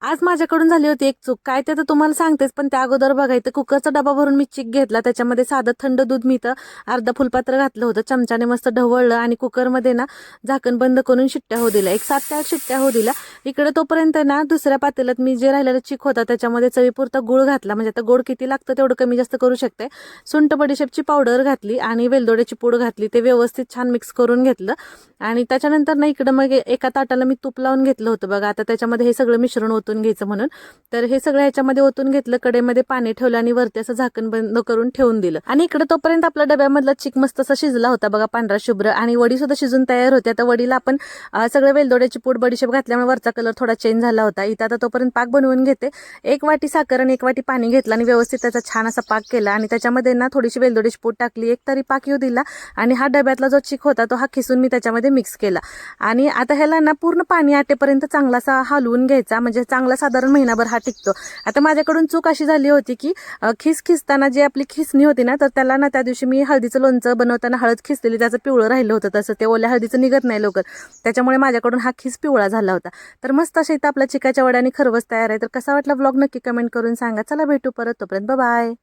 आज माझ्याकडून झाली होती एक चूक. काय ते तर तुम्हाला सांगतेच, पण त्या अगोदर बघायचं कुकरचा डबा भरून मी चिक घेतला. त्याच्यामध्ये साधं थंड दूध मी तर अर्धा फुलपात्र घातलं होतं. चमच्याने मस्त ढवळलं आणि कुकरमध्ये ना झाकण बंद करून शिट्ट्या होऊ दिल्या. एक 7 ते 8 शिट्ट्या होऊ दिल्या. इकडे तोपर्यंत ना दुसऱ्या पातेल्यात मी जे राहिलेला चिक होता त्याच्यामध्ये चवीपुरता गूळ घातला. म्हणजे आता गोड किती लागतं तेवढं कमी जास्त करू शकते. सुंठ बडीशेपची पावडर घातली आणि वेलदोड्याची पूड घातली. ते व्यवस्थित छान मिक्स करून घेतलं आणि त्याच्यानंतर ना इकडं मग एका ताटाला मी तूप लावून घेतलं होतं बघा. आता त्याच्यामध्ये हे सगळं मिश्रण ओतून घ्यायचं म्हणून. तर हे सगळं ह्याच्यामध्ये ओतून घेतलं. कडेमध्ये पाणी ठेवलं आणि वरती असं झाकण बंद करून ठेवून दिलं. आणि इकडे तोपर्यंत आपल्या डब्यामधला चिक मस्त असा शिजला होता बघा, पांढरा शुभ्र. आणि वडी सुद्धा शिजून तयार होती. आता वडीला आपण सगळं वेलदोड्याची पूड बडीशेप घातल्यामुळे वरचा कलर थोडा चेंज झाला होता. इथं आता तोपर्यंत पाक बनवून घेते. 1 वाटी साखर आणि 1 वाटी पाणी घेतलं आणि व्यवस्थित त्याचा छान असा पाक केला आणि त्याच्यामध्ये ना थोडीशी वेलदोड्याची पूड टाकली. एक तरी पाक येऊ दिला आणि हा डब्यातला जो चिक होता तो हा खिसून मी त्याच्यामध्ये मिक्स केला. आणि आता ह्याला ना पूर्ण पाणी आटेपर्यंत चांगलासा हलवून घ्यायचा, म्हणजे चांगला साधारण महिनाभर हा टिकतो. आता माझ्याकडून चूक अशी झाली होती की खिसताना जी आपली खिसणी होती ना, तर त्याला ना त्या दिवशी मी हळदीचं लोणचं बनवताना हळद खिसलेली, त्याचं पिवळं राहिलं होतं. तसं ते ओल्या हळदीचं निघत नाही लवकर, त्याच्यामुळे माझ्याकडून हा खिस पिवळा झाला होता. तर मस्त अशा इथं आपल्या चिकाच्या वड्या आणि खरवस तयार आहे. तर कसा वाटला व्लॉग नक्की कमेंट करून सांगा. चला भेटू परत, तोपर्यंत बाय.